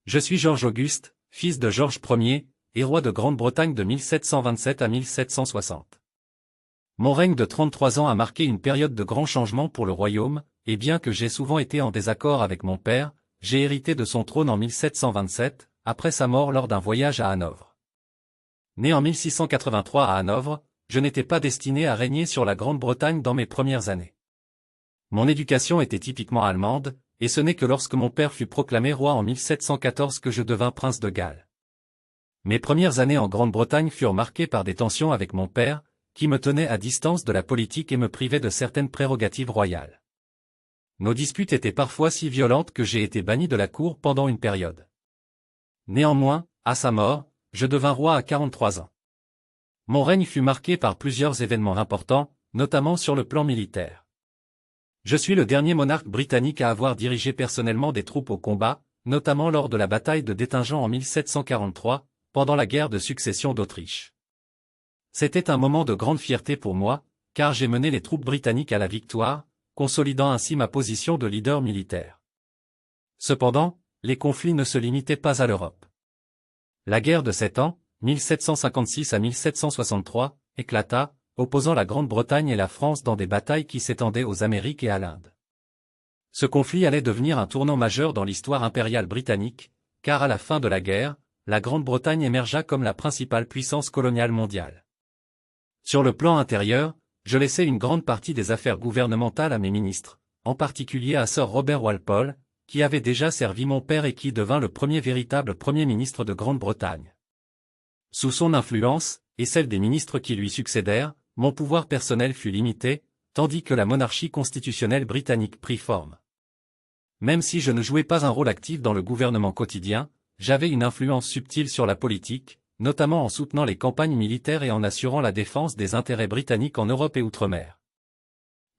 Je suis Georges Auguste, fils de Georges Ier, et roi de Grande-Bretagne de 1727 à 1760. Mon règne de 33 ans a marqué une période de grands changements pour le royaume, et bien que j'ai souvent été en désaccord avec mon père, j'ai hérité de son trône en 1727, après sa mort lors d'un voyage à Hanovre. Né en 1683 à Hanovre, je n'étais pas destiné à régner sur la Grande-Bretagne dans mes premières années. Mon éducation était typiquement allemande, et ce n'est que lorsque mon père fut proclamé roi en 1714 que je devins prince de Galles. Mes premières années en Grande-Bretagne furent marquées par des tensions avec mon père, qui me tenait à distance de la politique et me privait de certaines prérogatives royales. Nos disputes étaient parfois si violentes que j'ai été banni de la cour pendant une période. Néanmoins, à sa mort, je devins roi à 43 ans. Mon règne fut marqué par plusieurs événements importants, notamment sur le plan militaire. Je suis le dernier monarque britannique à avoir dirigé personnellement des troupes au combat, notamment lors de la bataille de Dettingen en 1743, pendant la guerre de succession d'Autriche. C'était un moment de grande fierté pour moi, car j'ai mené les troupes britanniques à la victoire, consolidant ainsi ma position de leader militaire. Cependant, les conflits ne se limitaient pas à l'Europe. La guerre de 7 ans, 1756 à 1763, éclata, opposant la Grande-Bretagne et la France dans des batailles qui s'étendaient aux Amériques et à l'Inde. Ce conflit allait devenir un tournant majeur dans l'histoire impériale britannique, car à la fin de la guerre, la Grande-Bretagne émergea comme la principale puissance coloniale mondiale. Sur le plan intérieur, je laissai une grande partie des affaires gouvernementales à mes ministres, en particulier à Sir Robert Walpole, qui avait déjà servi mon père et qui devint le premier véritable Premier ministre de Grande-Bretagne. Sous son influence, et celle des ministres qui lui succédèrent, mon pouvoir personnel fut limité, tandis que la monarchie constitutionnelle britannique prit forme. Même si je ne jouais pas un rôle actif dans le gouvernement quotidien, j'avais une influence subtile sur la politique, notamment en soutenant les campagnes militaires et en assurant la défense des intérêts britanniques en Europe et outre-mer.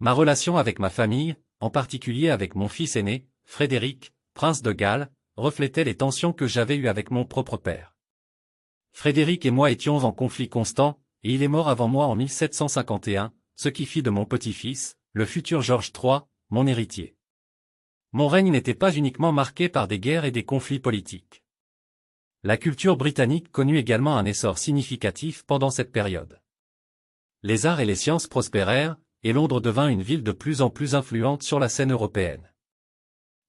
Ma relation avec ma famille, en particulier avec mon fils aîné, Frédéric, prince de Galles, reflétait les tensions que j'avais eues avec mon propre père. Frédéric et moi étions en conflit constant, et il est mort avant moi en 1751, ce qui fit de mon petit-fils, le futur Georges III, mon héritier. Mon règne n'était pas uniquement marqué par des guerres et des conflits politiques. La culture britannique connut également un essor significatif pendant cette période. Les arts et les sciences prospérèrent, et Londres devint une ville de plus en plus influente sur la scène européenne.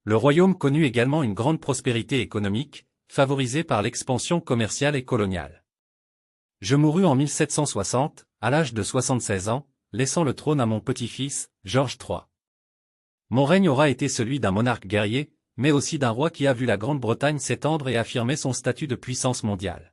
Le royaume connut également une grande prospérité économique, favorisée par l'expansion commerciale et coloniale. Je mourus en 1760, à l'âge de 76 ans, laissant le trône à mon petit-fils, Georges III. Mon règne aura été celui d'un monarque guerrier, mais aussi d'un roi qui a vu la Grande-Bretagne s'étendre et affirmer son statut de puissance mondiale.